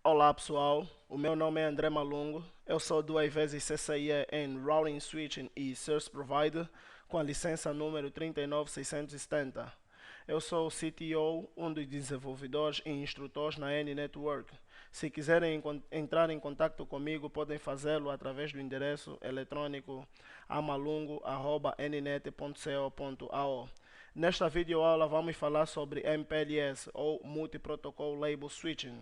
Olá pessoal, o meu nome é André Malungo, eu sou do Ivesi CCIE em Routing Switching e Service Provider com a licença número 39670. Eu sou o CTO, um dos desenvolvedores e instrutores na N Network. Se quiserem entrar em contato comigo, podem fazê-lo através do endereço eletrônico amalungo@nnet.co.ao. Nesta videoaula vamos falar sobre MPLS ou Multi-Protocol Label Switching.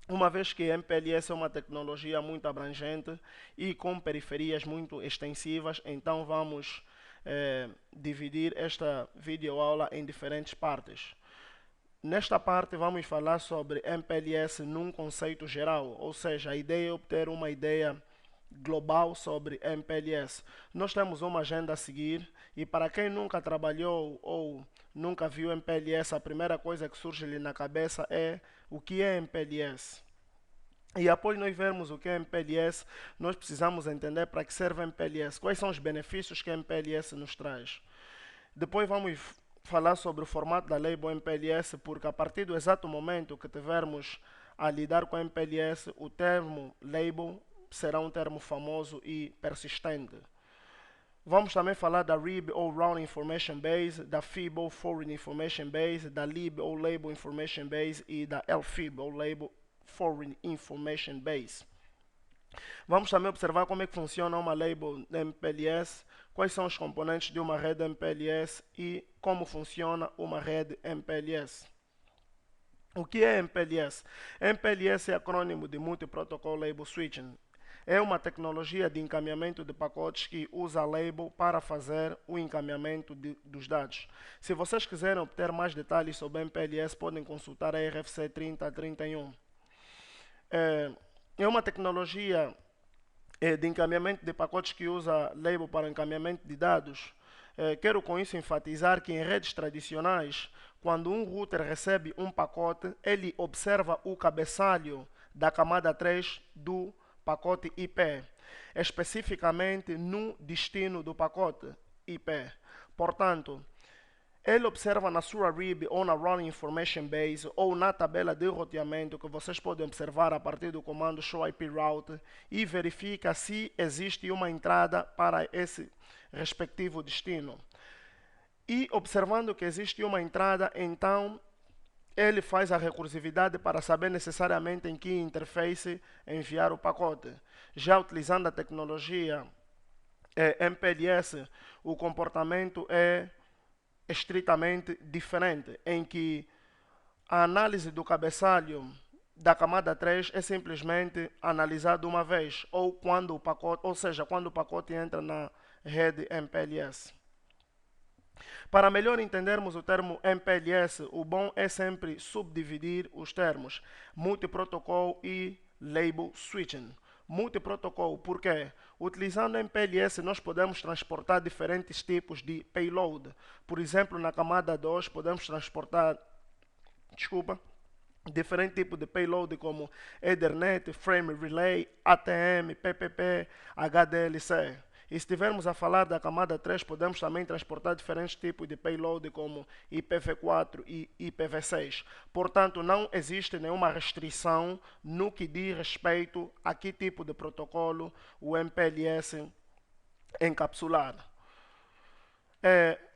Uma vez que MPLS é uma tecnologia muito abrangente e com periferias muito extensivas, então vamos dividir esta videoaula em diferentes partes. Nesta parte vamos falar sobre MPLS num conceito geral, ou seja, a ideia é obter uma ideia global sobre MPLS. Nós temos uma agenda a seguir e para quem nunca trabalhou ou nunca viu MPLS, a primeira coisa que surge lhe na cabeça é o que é MPLS. E após nós vermos o que é MPLS, nós precisamos entender para que serve MPLS, quais são os benefícios que a MPLS nos traz. Depois vamos falar sobre o formato da label MPLS, porque a partir do exato momento que tivermos a lidar com a MPLS, o termo label será um termo famoso e persistente. Vamos também falar da RIB ou Round Information Base, da FIB ou Foreign Information Base, da LIB ou Label Information Base e da LFIB ou Label Foreign Information Base. Vamos também observar como é que funciona uma label MPLS, quais são os componentes de uma rede MPLS e como funciona uma rede MPLS. O que é MPLS? MPLS é acrônimo de Multi-Protocol Label Switching. É uma tecnologia de encaminhamento de pacotes que usa a label para fazer o encaminhamento dos dados. Se vocês quiserem obter mais detalhes sobre MPLS, podem consultar a RFC 3031. É uma tecnologia de encaminhamento de pacotes que usa label para encaminhamento de dados. Quero com isso enfatizar que em redes tradicionais, quando um router recebe um pacote, ele observa o cabeçalho da camada 3 do pacote IP, especificamente no destino do pacote IP. Portanto, ele observa na sua RIB ou na Running Information Base ou na tabela de roteamento que vocês podem observar a partir do comando show IP route e verifica se existe uma entrada para esse respectivo destino. E observando que existe uma entrada, então ele faz a recursividade para saber necessariamente em que interface enviar o pacote. Já utilizando a tecnologia MPLS, o comportamento é estritamente diferente, em que a análise do cabeçalho da camada 3 é simplesmente analisado uma vez, ou quando o pacote, ou seja, quando o pacote entra na rede MPLS. Para melhor entendermos o termo MPLS, o bom é sempre subdividir os termos multiprotocol e label switching. Multiprotocol, porque utilizando MPLS nós podemos transportar diferentes tipos de payload. Por exemplo, na camada 2 podemos transportar, desculpa, diferentes tipos de payload como Ethernet, Frame Relay, ATM, PPP, HDLC. E se estivermos a falar da camada 3, podemos também transportar diferentes tipos de payload como IPv4 e IPv6. Portanto, não existe nenhuma restrição no que diz respeito a que tipo de protocolo o MPLS encapsular.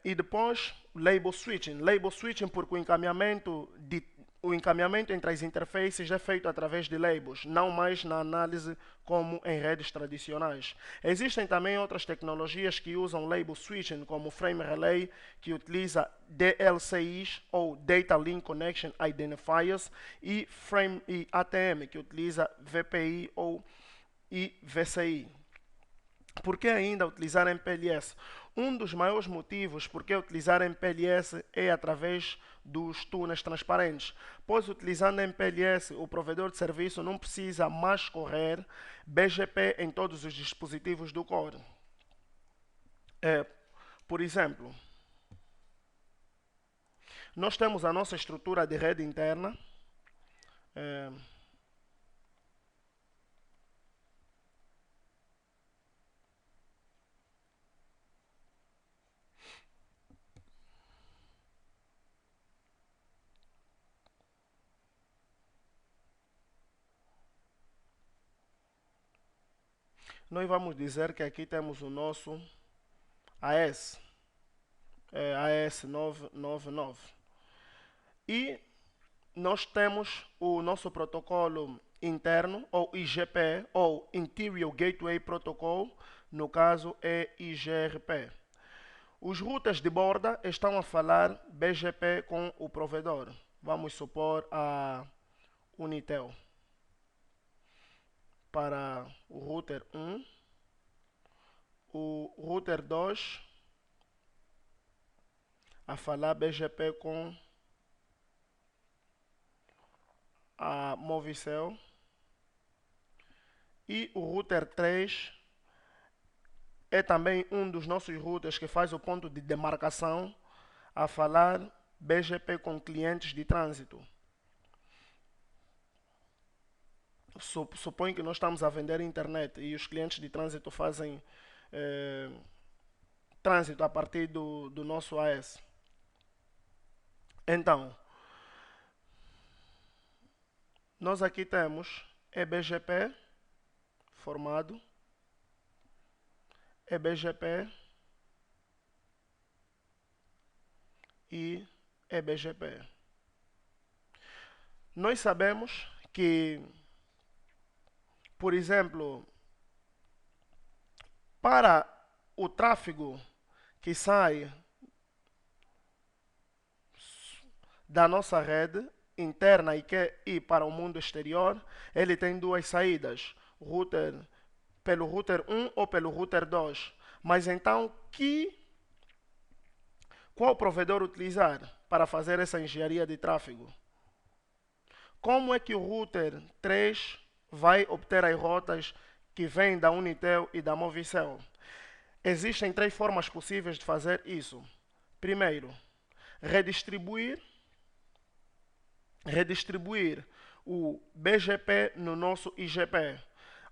E depois, label switching. Label switching porque o encaminhamento entre as interfaces é feito através de labels, não mais na análise como em redes tradicionais. Existem também outras tecnologias que usam label switching, como Frame Relay, que utiliza DLCIs ou Data Link Connection Identifiers, e ATM, que utiliza VPI ou IVCI. Por que ainda utilizar MPLS? Um dos maiores motivos por que utilizar MPLS é através dos túneis transparentes, pois utilizando MPLS o provedor de serviço não precisa mais correr BGP em todos os dispositivos do core. Por exemplo, nós temos a nossa estrutura de rede interna, é, nós vamos dizer que aqui temos o nosso AS, AS 999. E nós temos o nosso protocolo interno, ou IGP, ou Interior Gateway Protocol, no caso é IGRP. Os routers de borda estão a falar BGP com o provedor. Vamos supor a Unitel. Para o router 1, o router 2 a falar BGP com a Movicel, e o router 3 é também um dos nossos routers que faz o ponto de demarcação a falar BGP com clientes de trânsito. Supõe que nós estamos a vender internet e os clientes de trânsito fazem trânsito a partir do nosso AS. Então, nós aqui temos EBGP formado, EBGP e EBGP. Nós sabemos que, por exemplo, para o tráfego que sai da nossa rede interna e quer ir para o mundo exterior, ele tem duas saídas, pelo router 1 ou pelo router 2. Mas então, qual provedor utilizar para fazer essa engenharia de tráfego? Como é que o router 3 vai obter as rotas que vêm da Unitel e da Movicel? Existem 3 formas possíveis de fazer isso. Primeiro, redistribuir o BGP no nosso IGP.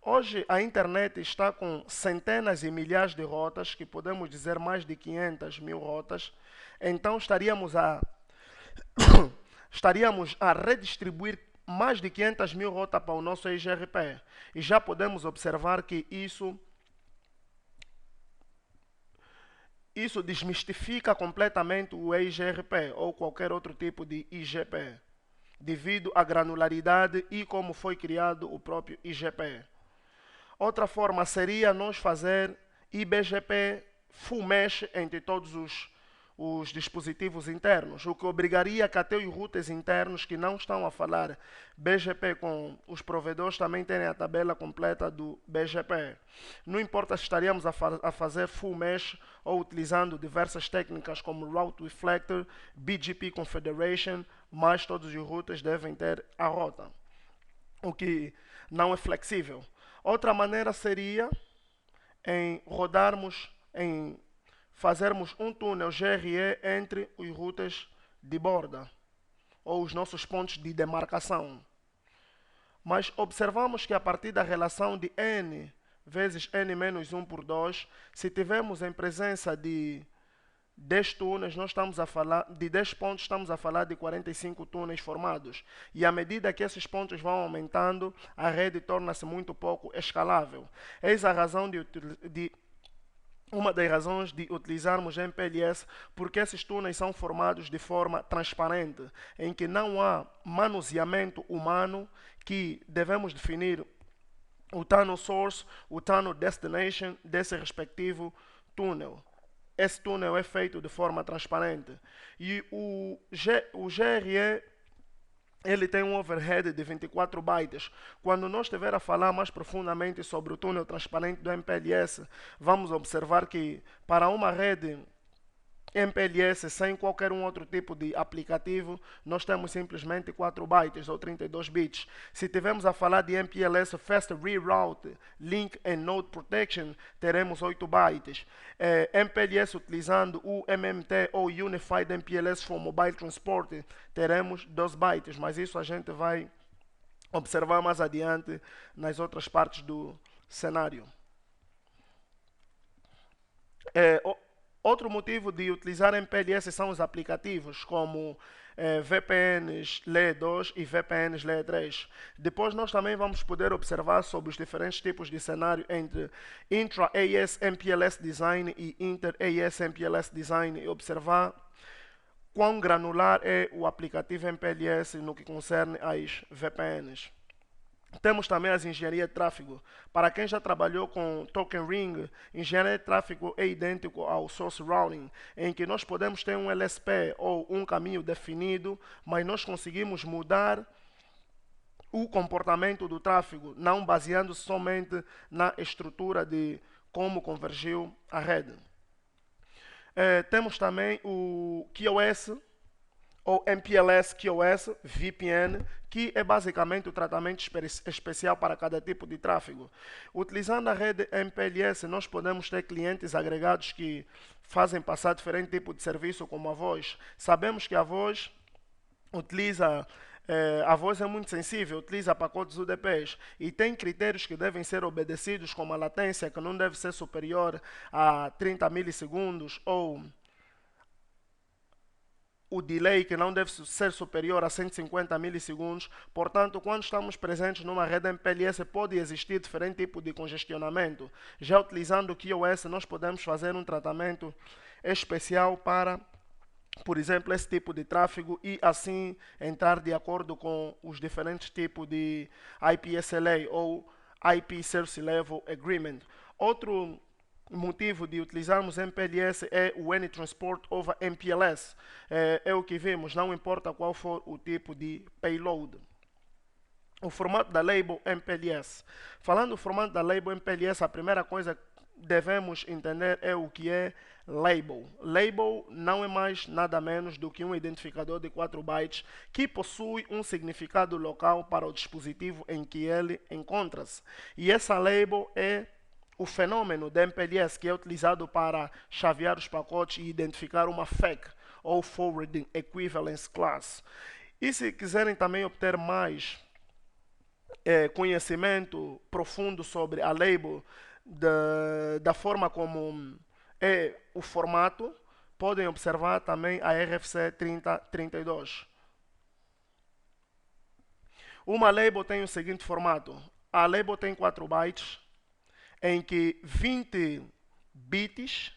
Hoje a internet está com centenas e milhares de rotas, que podemos dizer mais de 500 mil rotas. Então estaríamos a redistribuir mais de 500 mil rotas para o nosso IGRP. E já podemos observar que isso desmistifica completamente o IGRP ou qualquer outro tipo de IGP, devido à granularidade e como foi criado o próprio IGP. Outra forma seria nós fazer IBGP full mesh entre todos os dispositivos internos, o que obrigaria que até os routers internos que não estão a falar BGP com os provedores também tenham a tabela completa do BGP. Não importa se estaríamos a fazer full mesh ou utilizando diversas técnicas como Route Reflector, BGP Confederation, mas todos os routers devem ter a rota, o que não é flexível. Outra maneira seria em fazermos um túnel GRE entre os routers de borda, ou os nossos pontos de demarcação. Mas observamos que a partir da relação de N vezes N menos 1 por 2, se tivermos em presença de 10 túneis, nós estamos a falar de 10 pontos, estamos a falar de 45 túneis formados. E à medida que esses pontos vão aumentando, a rede torna-se muito pouco escalável. Eis a razão uma das razões de utilizarmos MPLS, porque esses túneis são formados de forma transparente, em que não há manuseamento humano, que devemos definir o tunnel source, o tunnel destination desse respectivo túnel. Esse túnel é feito de forma transparente. E o GRE, ele tem um overhead de 24 bytes. Quando nós estiver a falar mais profundamente sobre o túnel transparente do MPLS, vamos observar que para uma rede MPLS sem qualquer outro tipo de aplicativo, nós temos simplesmente 4 bytes ou 32 bits. Se tivermos a falar de MPLS Fast Reroute, Link and Node Protection, teremos 8 bytes. MPLS utilizando o MMT ou Unified MPLS for Mobile Transport, teremos 2 bytes, mas isso a gente vai observar mais adiante nas outras partes do cenário. Outro motivo de utilizar MPLS são os aplicativos, como VPNs Layer 2 e VPNs Layer 3. Depois nós também vamos poder observar sobre os diferentes tipos de cenário entre Intra-AES MPLS Design e Inter-AES MPLS Design e observar quão granular é o aplicativo MPLS no que concerne às VPNs. Temos também as engenharia de tráfego. Para quem já trabalhou com Token Ring, engenharia de tráfego é idêntico ao Source Routing, em que nós podemos ter um LSP ou um caminho definido, mas nós conseguimos mudar o comportamento do tráfego, não baseando-se somente na estrutura de como convergiu a rede. Temos também o QoS, ou MPLS QoS, VPN, que é basicamente o tratamento especial para cada tipo de tráfego. Utilizando a rede MPLS, nós podemos ter clientes agregados que fazem passar diferente tipo de serviço, como a voz. Sabemos que a voz a voz é muito sensível, utiliza pacotes UDPs e tem critérios que devem ser obedecidos, como a latência, que não deve ser superior a 30 milissegundos, ou o delay, que não deve ser superior a 150 milissegundos. Portanto, quando estamos presentes numa rede MPLS, pode existir diferente tipo de congestionamento. Já utilizando o QoS, nós podemos fazer um tratamento especial para, por exemplo, esse tipo de tráfego e assim entrar de acordo com os diferentes tipos de IPSLA ou IP Service Level Agreement. Outro motivo de utilizarmos MPLS é o Any-Transport over MPLS. É o que vimos, não importa qual for o tipo de payload. O formato da label MPLS. Falando do formato da label MPLS, a primeira coisa que devemos entender é o que é label. Label não é mais nada menos do que um identificador de 4 bytes que possui um significado local para o dispositivo em que ele encontra-se. E essa label é o fenômeno da MPLS, que é utilizado para chavear os pacotes e identificar uma FEC, ou Forwarding Equivalence Class. E se quiserem também obter mais conhecimento profundo sobre a label, da forma como é o formato, podem observar também a RFC 3032. Uma label tem o seguinte formato. A label tem 4 bytes, em que 20 bits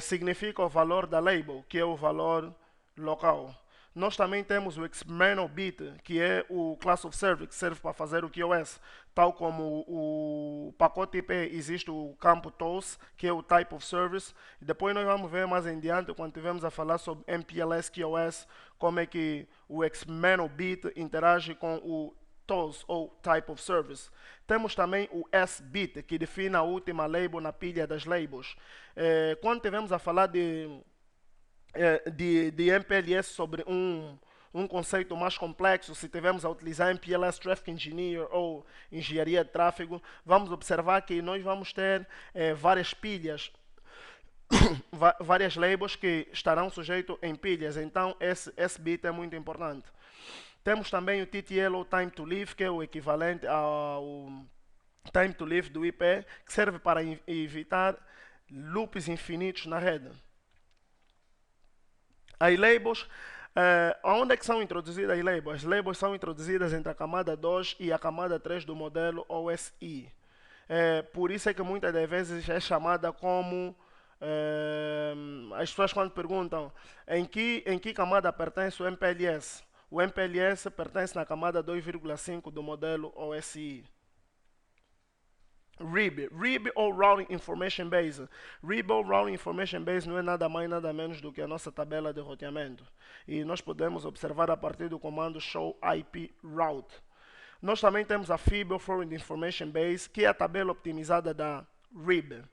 significa o valor da label, que é o valor local. Nós também temos o external bit, que é o class of service, que serve para fazer o QoS. Tal como o pacote IP, existe o campo TOS, que é o type of service. E depois nós vamos ver mais em diante, quando estivermos a falar sobre MPLS QoS, como é que o external bit interage com o TOS, ou Type of Service. Temos também o S-Bit, que define a última label na pilha das labels. Quando estivermos a falar de MPLS sobre um conceito mais complexo, se tivermos a utilizar MPLS Traffic Engineer ou engenharia de tráfego, vamos observar que nós vamos ter várias pilhas, várias labels que estarão sujeitos em pilhas. Então, esse bit é muito importante. Temos também o TTL, ou Time to Live, que é o equivalente ao Time to Live do IP, que serve para evitar loops infinitos na rede. As labels, onde é que são introduzidas as labels? As labels são introduzidas entre a camada 2 e a camada 3 do modelo OSI. Por isso é que muitas das vezes é chamada como... as pessoas quando perguntam em que camada pertence o MPLS, o MPLS pertence na camada 2,5 do modelo OSI. RIB ou Routing Information Base. RIB ou Routing Information Base não é nada mais nada menos do que a nossa tabela de roteamento. E nós podemos observar a partir do comando show IP route. Nós também temos a FIB ou Forwarding Information Base, que é a tabela optimizada da RIB.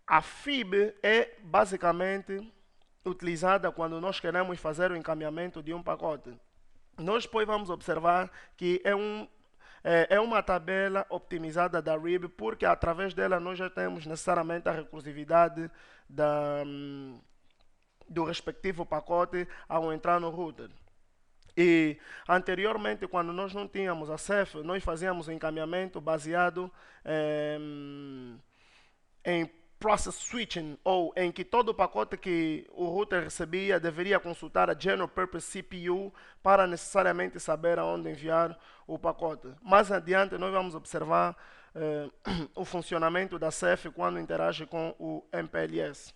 A FIB é basicamente utilizada quando nós queremos fazer o encaminhamento de um pacote. Nós depois vamos observar que é uma tabela optimizada da RIB, porque através dela nós já temos necessariamente a recursividade do respectivo pacote ao entrar no router. E anteriormente, quando nós não tínhamos a CEF, nós fazíamos o encaminhamento baseado em process switching, ou em que todo o pacote que o router recebia deveria consultar a General Purpose CPU para necessariamente saber aonde enviar o pacote. Mais adiante nós vamos observar o funcionamento da CEF quando interage com o MPLS.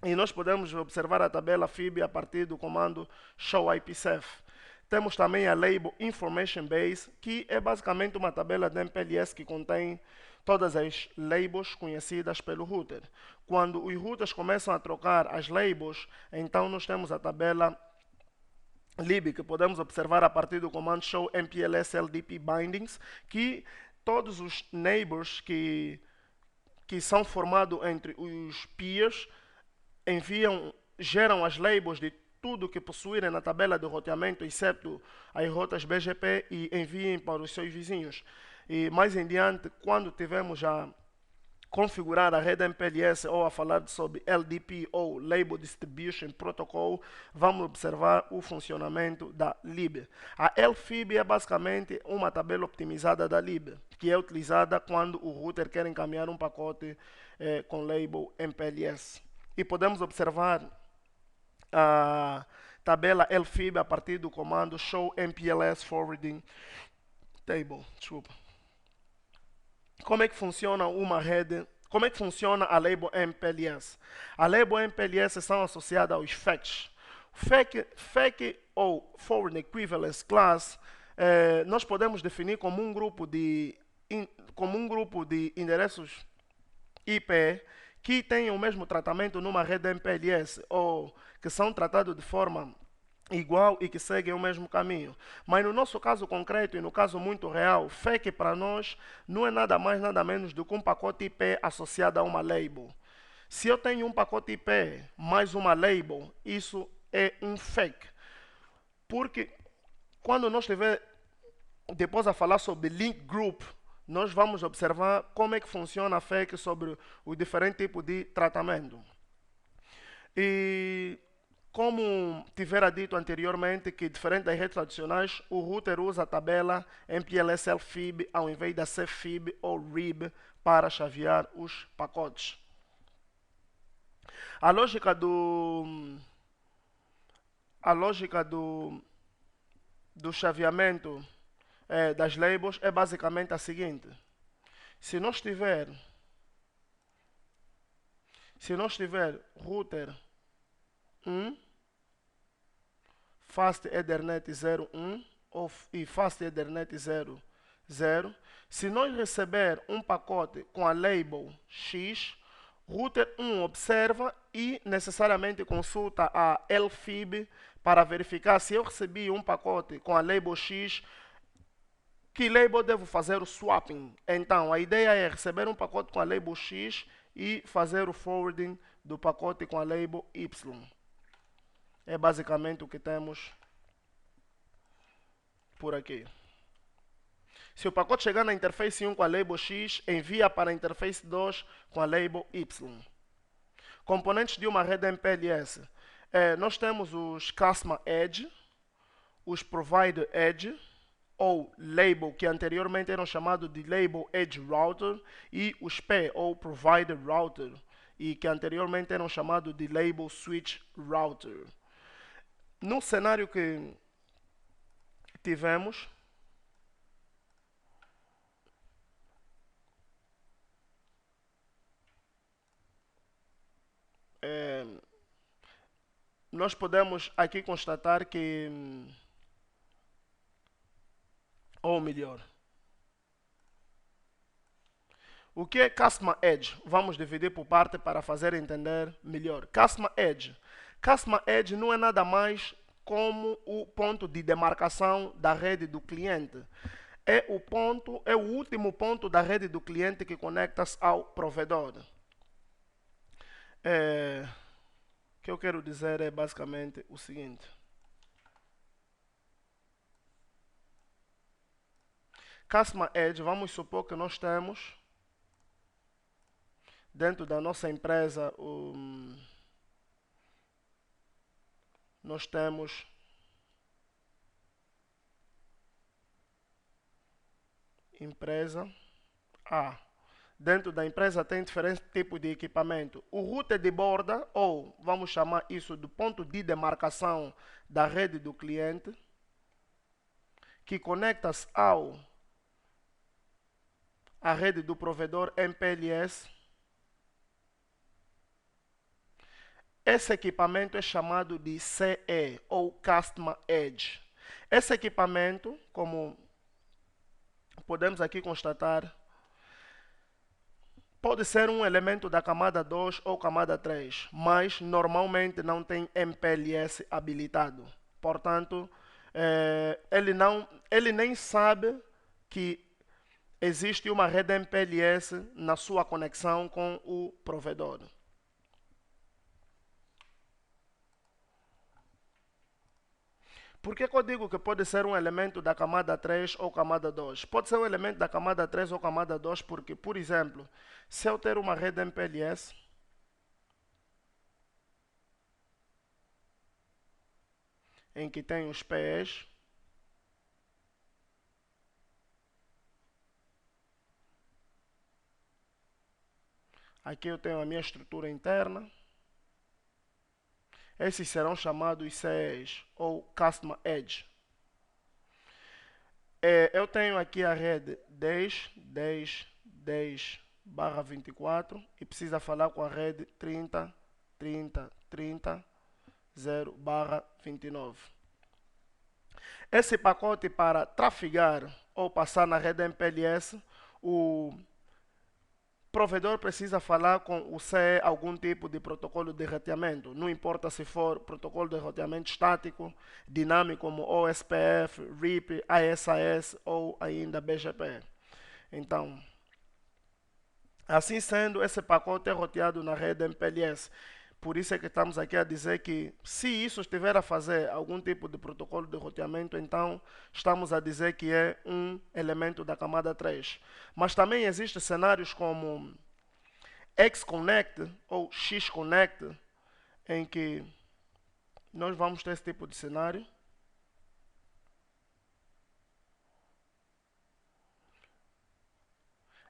E nós podemos observar a tabela FIB a partir do comando show IPsef. Temos também a label Information Base, que é basicamente uma tabela de MPLS que contém todas as labels conhecidas pelo router. Quando os routers começam a trocar as labels, então nós temos a tabela lib, que podemos observar a partir do comando show MPLS LDP Bindings, que todos os neighbors que são formados entre os peers geram as labels de tudo que possuírem na tabela de roteamento, exceto as rotas BGP, e enviem para os seus vizinhos. E mais em diante, quando tivermos a configurar a rede MPLS ou a falar sobre LDP ou Label Distribution Protocol, vamos observar o funcionamento da lib. A LFIB é basicamente uma tabela optimizada da lib, que é utilizada quando o router quer encaminhar um pacote com label MPLS. E podemos observar a tabela LFIB a partir do comando show MPLS forwarding table. Desculpa. Como é que funciona uma rede? Como é que funciona a label MPLS? A label MPLS são associadas aos fetch. Fetch ou Forward Equivalence Class nós podemos definir como um grupo de endereços IP que tenham o mesmo tratamento numa rede MPLS, ou que são tratados de forma igual e que seguem o mesmo caminho. Mas no nosso caso concreto e no caso muito real, FEC para nós não é nada mais nada menos do que um pacote IP associado a uma label. Se eu tenho um pacote IP mais uma label, isso é um FEC. Porque quando nós estiver depois a falar sobre link group, nós vamos observar como é que funciona a FEC sobre o diferente tipo de tratamento. E como tivera dito anteriormente, que diferente das redes tradicionais, o router usa a tabela MPLS LFIB ao invés da CFIB ou RIB para chavear os pacotes. A lógica do chaveamento das labels é basicamente a seguinte: se nós tiver router 1, Fast Ethernet 01 e Fast Ethernet 00, se nós receber um pacote com a label X, router 1 observa e necessariamente consulta a LFIB para verificar se eu recebi um pacote com a label X, que label devo fazer o swapping. Então, a ideia é receber um pacote com a label X e fazer o forwarding do pacote com a label Y. É basicamente o que temos por aqui. Se o pacote chegar na interface 1 com a label X, envia para a interface 2 com a label Y. Componentes de uma rede MPLS. Nós temos os Customer Edge, os Provider Edge, ou Label, que anteriormente eram chamados de Label Edge Router, e os P, ou Provider Router, e que anteriormente eram chamados de Label Switch Router. No cenário que tivemos, nós podemos aqui constatar que, ou melhor, o que é Customer Edge? Vamos dividir por parte para fazer entender melhor. Customer Edge. Customer Edge não é nada mais como o ponto de demarcação da rede do cliente. É o último ponto da rede do cliente que conecta-se ao provedor. O que eu quero dizer é basicamente o seguinte: Customer Edge, vamos supor que nós temos dentro da nossa empresa nós temos empresa A. dentro da empresa tem diferentes tipos de equipamento. O router de borda, ou vamos chamar isso do ponto de demarcação da rede do cliente, que conecta-se à rede do provedor MPLS. Esse equipamento é chamado de CE, ou Customer Edge. Esse equipamento, como podemos aqui constatar, pode ser um elemento da camada 2 ou camada 3, mas normalmente não tem MPLS habilitado. Portanto, ele nem sabe que existe uma rede MPLS na sua conexão com o provedor. Por que eu digo que pode ser um elemento da camada 3 ou camada 2? Pode ser um elemento da camada 3 ou camada 2 porque, por exemplo, se eu ter uma rede MPLS, em que tem os PEs, aqui eu tenho a minha estrutura interna, esses serão chamados CEs, ou Customer Edge. Eu tenho aqui a rede 10.10.10/24 e precisa falar com a rede 30.30.30.0/29. Esse pacote, para trafegar ou passar na rede MPLS, o provedor precisa falar com o CE algum tipo de protocolo de roteamento. Não importa se for protocolo de roteamento estático, dinâmico como OSPF, RIP, ASAS ou ainda BGP. Então, assim sendo, esse pacote é roteado na rede MPLS. Por isso é que estamos aqui a dizer que, se isso estiver a fazer algum tipo de protocolo de roteamento, então estamos a dizer que é um elemento da camada 3. Mas também existem cenários como X-Connect ou X-Connect, em que nós vamos ter esse tipo de cenário.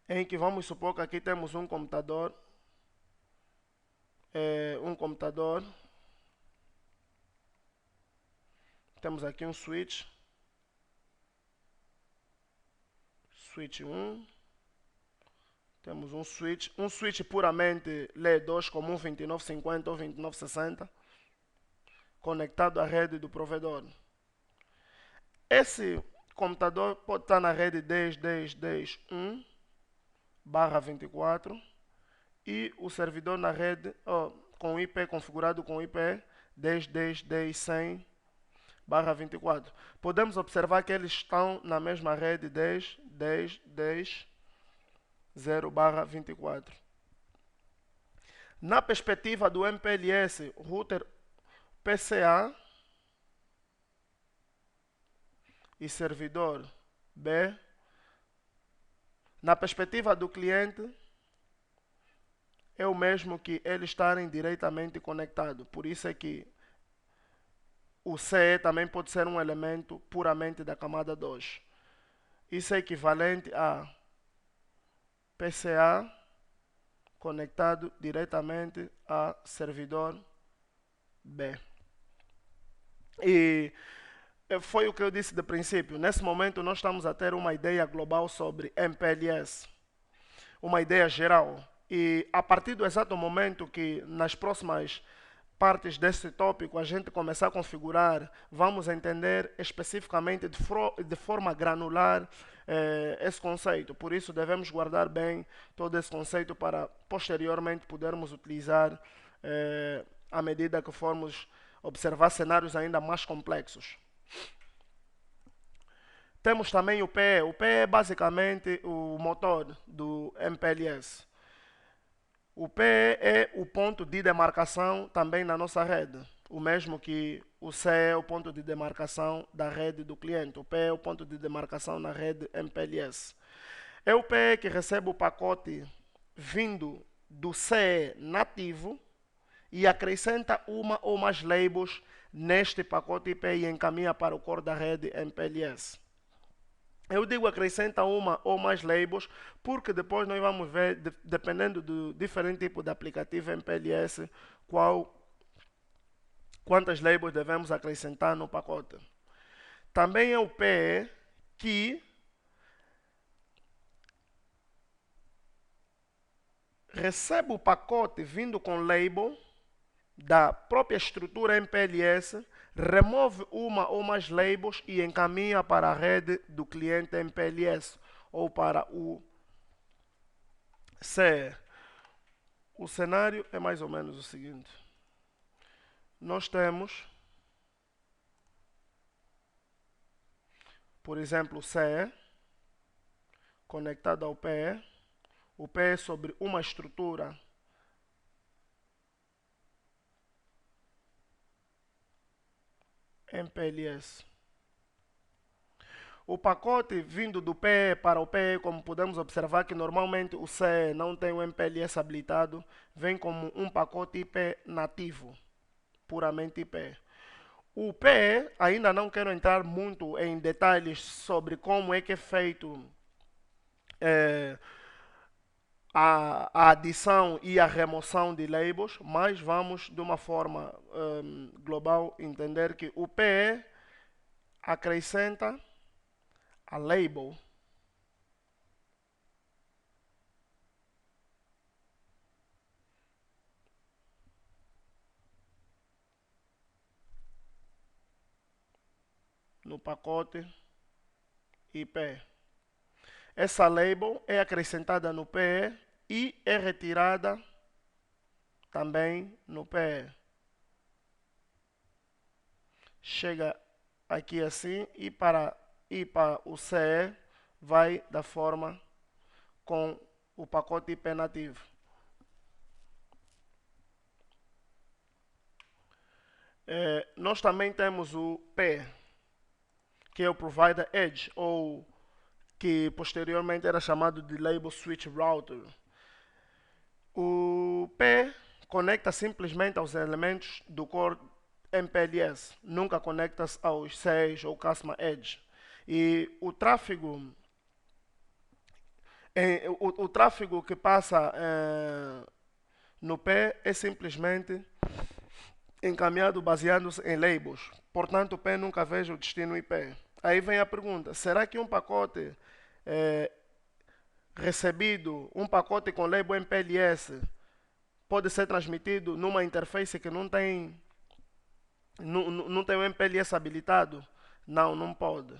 Em que vamos supor que aqui temos um computador. Temos aqui um switch 1, temos um switch puramente LED2 como um 2950 ou 2960, conectado à rede do provedor. Esse computador pode estar na rede 10.10.10.1/24 e o servidor na rede com IP configurado com IP 10.10.10.100/24. Podemos observar que eles estão na mesma rede 10.10.10.0/24. Na perspectiva do MPLS router PCA e servidor B, na perspectiva do cliente, é o mesmo que eles estarem diretamente conectados. Por isso é que o CE também pode ser um elemento puramente da camada 2. Isso é equivalente a PCA conectado diretamente a servidor B. E foi o que eu disse de princípio. Nesse momento nós estamos a ter uma ideia global sobre MPLS, uma ideia geral. E a partir do exato momento que nas próximas partes desse tópico a gente começar a configurar, vamos entender especificamente de forma granular esse conceito. Por isso devemos guardar bem todo esse conceito para posteriormente podermos utilizar à medida que formos observar cenários ainda mais complexos. Temos também o PE. O PE é basicamente o motor do MPLS. O PE é o ponto de demarcação também na nossa rede. O mesmo que o CE é o ponto de demarcação da rede do cliente. O PE é o ponto de demarcação na rede MPLS. É o PE que recebe o pacote vindo do CE nativo e acrescenta uma ou mais labels neste pacote IP e encaminha para o core da rede MPLS. Eu digo acrescenta uma ou mais labels, porque depois nós vamos ver, dependendo do diferente tipo de aplicativo MPLS, qual, quantas labels devemos acrescentar no pacote. Também é o PE que recebe o pacote vindo com label da própria estrutura MPLS, remove uma ou mais labels e encaminha para a rede do cliente MPLS ou para o CE. O cenário é mais ou menos o seguinte. Nós temos, por exemplo, o CE conectado ao PE, o PE sobre uma estrutura MPLS. O pacote vindo do PE para o PE, como podemos observar que normalmente o CE não tem o MPLS habilitado, vem como um pacote IP nativo, puramente IP. O PE, ainda não quero entrar muito em detalhes sobre como é que é feito eh, a adição e a remoção de labels, mas vamos de uma forma global entender que o PE acrescenta a label no pacote IP. Essa label é acrescentada no PE e é retirada também no PE. Chega aqui assim e para ir para o CE vai da forma com o pacote IP nativo. Nós também temos o P, que é o Provider Edge, ou que posteriormente era chamado de Label Switch Router. O P conecta simplesmente aos elementos do core MPLS, nunca conecta-se aos 6 ou Casma Edge. E o tráfego que passa no P é simplesmente encaminhado baseado-se em labels. Portanto, o P nunca vejo o destino IP. Aí vem a pergunta: será que um pacote eh, recebido, um pacote com label MPLS, pode ser transmitido numa interface que não tem o MPLS habilitado? Não, não pode.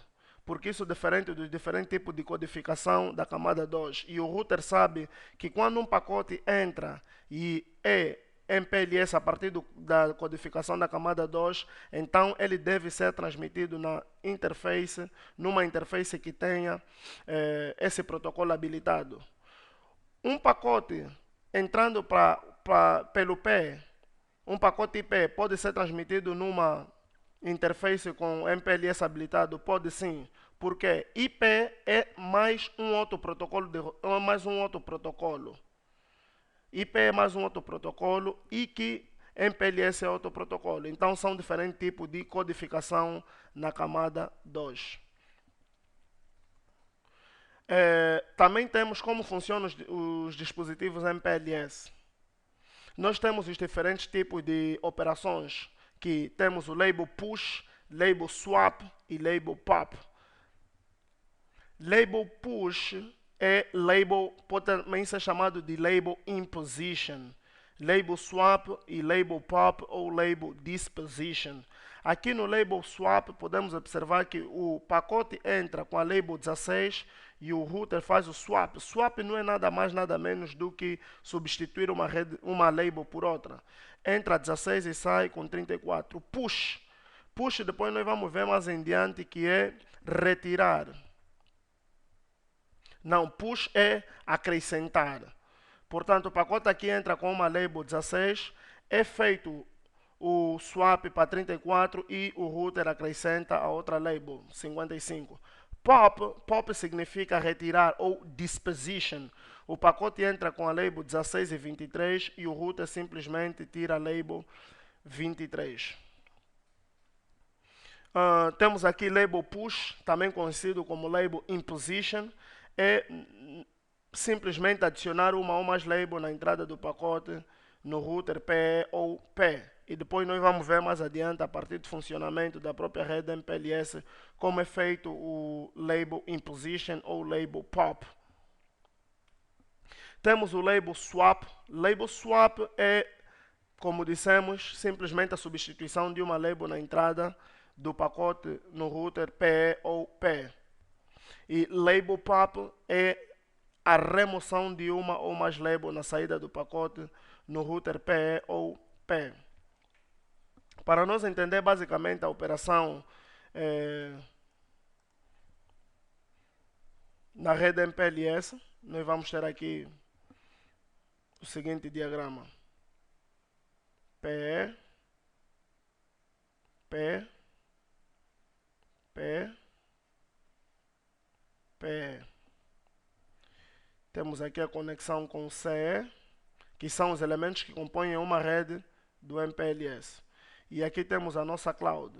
Porque isso é diferente dos diferentes tipos de codificação da camada 2. E o router sabe que quando um pacote entra e é MPLS a partir da codificação da camada 2, então ele deve ser transmitido na interface, numa interface que tenha esse protocolo habilitado. Um pacote entrando pelo P, um pacote IP pode ser transmitido numa interface com MPLS habilitado? Pode sim, porque IP é mais um outro protocolo, IP é mais um outro protocolo e que MPLS é outro protocolo. Então são diferentes tipos de codificação na camada 2. Também temos como funcionam os dispositivos MPLS. Nós temos os diferentes tipos de operações, que temos o label push, label swap e label pop. Label push pode também ser chamado de label imposition, label swap e label pop ou label disposition. Aqui no label swap podemos observar que o pacote entra com a label 16 e o router faz o swap. Swap não é nada mais nada menos do que substituir uma label por outra. Entra 16 e sai com 34. Push depois nós vamos ver mais em diante que é retirar. Não, push é acrescentar. Portanto, o pacote aqui entra com uma label 16, é feito o swap para 34 e o router acrescenta a outra label 55. Pop significa retirar ou disposition. O pacote entra com a label 16 e 23 e o router simplesmente tira a label 23. Temos aqui label push, também conhecido como label imposition. É simplesmente adicionar uma ou mais label na entrada do pacote no router PE ou P. E depois nós vamos ver mais adiante, a partir do funcionamento da própria rede MPLS, como é feito o label imposition ou label pop. Temos o label swap. Label swap é, como dissemos, simplesmente a substituição de uma label na entrada do pacote no router PE ou P. E label pop é a remoção de uma ou mais label na saída do pacote no router PE ou P. Para nós entender basicamente a operação na rede MPLS, nós vamos ter aqui o seguinte diagrama: PE, P, P, P. Temos aqui a conexão com o CE, que são os elementos que compõem uma rede do MPLS. E aqui temos a nossa cloud.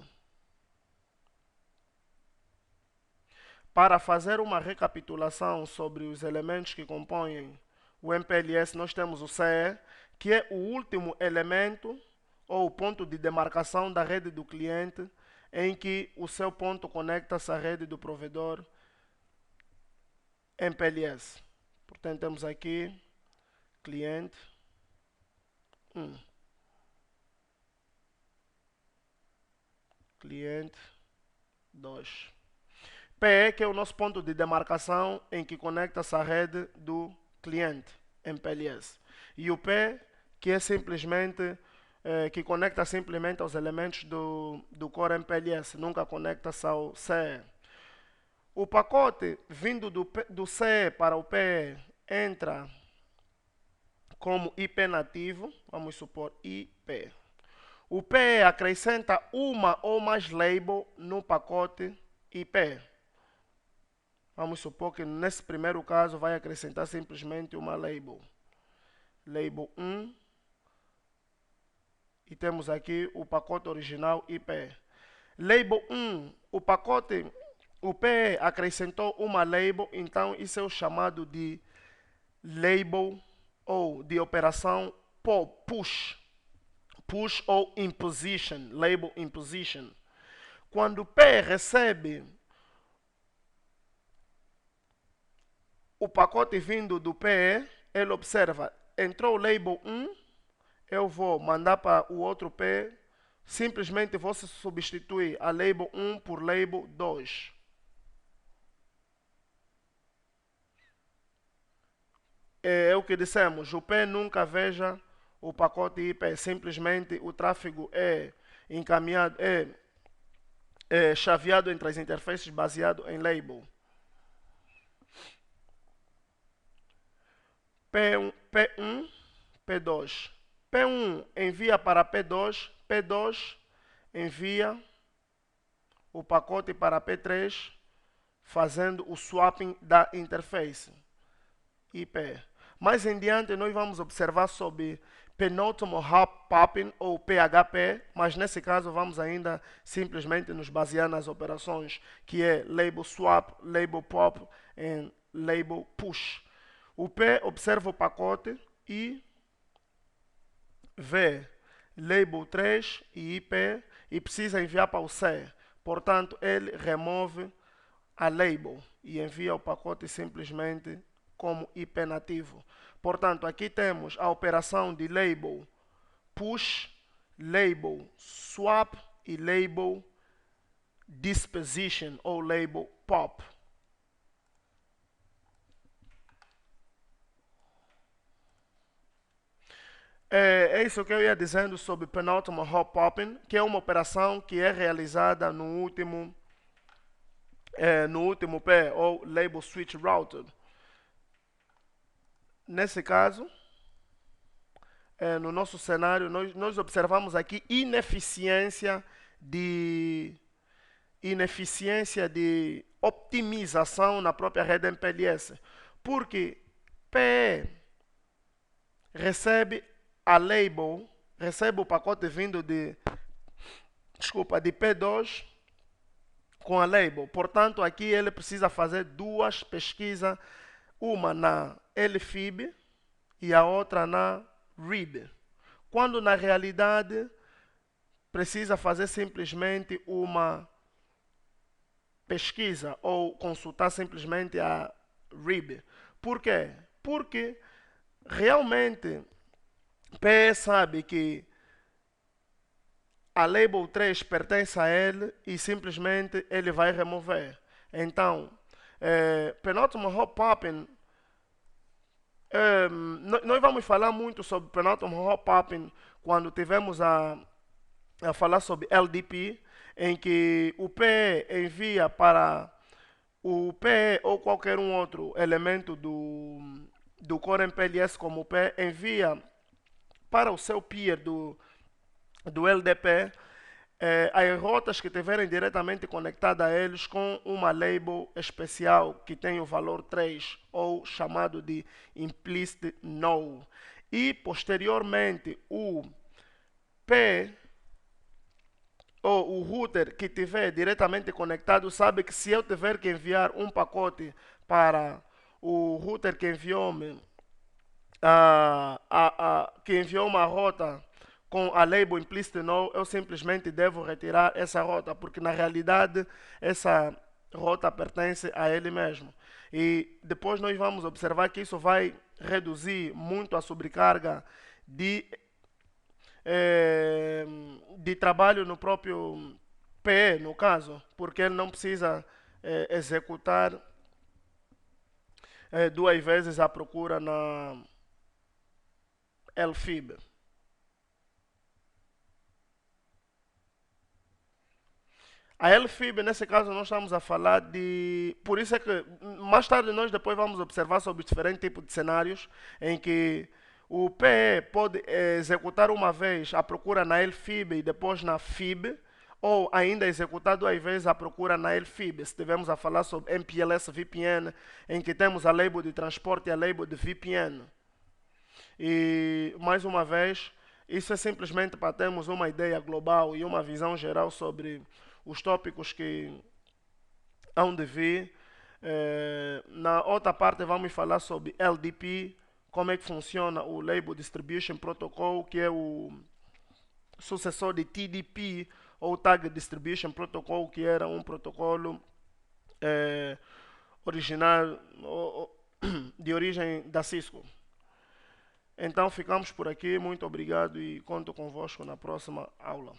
Para fazer uma recapitulação sobre os elementos que compõem o MPLS, nós temos o CE, que é o último elemento ou ponto de demarcação da rede do cliente, em que o seu ponto conecta-se à rede do provedor MPLS. Portanto, temos aqui cliente 1, cliente 2. PE, que é o nosso ponto de demarcação em que conecta-se à rede do cliente MPLS. E o P, que é simplesmente que conecta simplesmente aos elementos do core MPLS, nunca conecta-se ao CE. O pacote vindo do CE para o PE entra como IP nativo, vamos supor IP. O PE acrescenta uma ou mais label no pacote IP. Vamos supor que nesse primeiro caso vai acrescentar simplesmente uma label. Label 1. E temos aqui o pacote original IP. Label 1, o PE acrescentou uma label, então isso é o chamado de label ou de operação push. Push ou imposition, label imposition. Quando o P recebe o pacote vindo do PE, ele observa, entrou o label 1, eu vou mandar para o outro P, simplesmente vou substituir a label 1 por label 2. É o que dissemos, o P nunca veja o pacote IP, simplesmente o tráfego é encaminhado, é chaveado entre as interfaces baseado em label. P1, P2. P1 envia para P2, P2 envia o pacote para P3, fazendo o swapping da interface IP. Mais em diante, nós vamos observar sobre Penultimate Hop Popping ou PHP, mas nesse caso vamos ainda simplesmente nos basear nas operações que é label swap, label pop e label push. O P observa o pacote e vê label 3 e IP e precisa enviar para o C. Portanto, ele remove a label e envia o pacote simplesmente como IP nativo. Portanto, aqui temos a operação de label push, label swap e label disposition ou label pop. É isso que eu ia dizendo sobre Penultimate Hop Popping, que é uma operação que é realizada no último P, ou Label Switch Routed. Nesse caso, no nosso cenário, nós observamos aqui ineficiência de optimização na própria rede MPLS, porque PE recebe a label, recebe o pacote vindo de P2, com a label. Portanto, aqui ele precisa fazer duas pesquisas, uma na LFIB e a outra na RIB. Quando na realidade precisa fazer simplesmente uma pesquisa ou consultar simplesmente a RIB. Por quê? Porque realmente PE sabe que a label 3 pertence a ele e simplesmente ele vai remover. Então, penultimate hot popping, nós vamos falar muito sobre penultimate hot popping quando tivermos a falar sobre LDP, em que o PE envia para o PE ou qualquer um outro elemento do Core MPLS como o PE, envia para o seu peer do LDP as rotas que estiverem diretamente conectadas a eles com uma label especial que tem o valor 3 ou chamado de implicit no. E posteriormente o P ou o router que estiver diretamente conectado sabe que se eu tiver que enviar um pacote para o router que enviou-me que enviou uma rota com a label implicit no, eu simplesmente devo retirar essa rota, porque na realidade essa rota pertence a ele mesmo. E depois nós vamos observar que isso vai reduzir muito a sobrecarga de trabalho no próprio PE, no caso, porque ele não precisa executar duas vezes a procura na LFIB. A LFIB, nesse caso, nós estamos a falar de... Por isso é que mais tarde nós depois vamos observar sobre diferentes tipos de cenários em que o PE pode executar uma vez a procura na LFIB e depois na FIB, ou ainda executar duas vezes a procura na LFIB. Se estivermos a falar sobre MPLS VPN, em que temos a label de transporte e a label de VPN. E, mais uma vez, isso é simplesmente para termos uma ideia global e uma visão geral sobre os tópicos que hão de vir. Na outra parte vamos falar sobre LDP, como é que funciona o Label Distribution Protocol, que é o sucessor de TDP, ou Tag Distribution Protocol, que era um protocolo original, de origem da Cisco. Então ficamos por aqui, muito obrigado e conto convosco na próxima aula.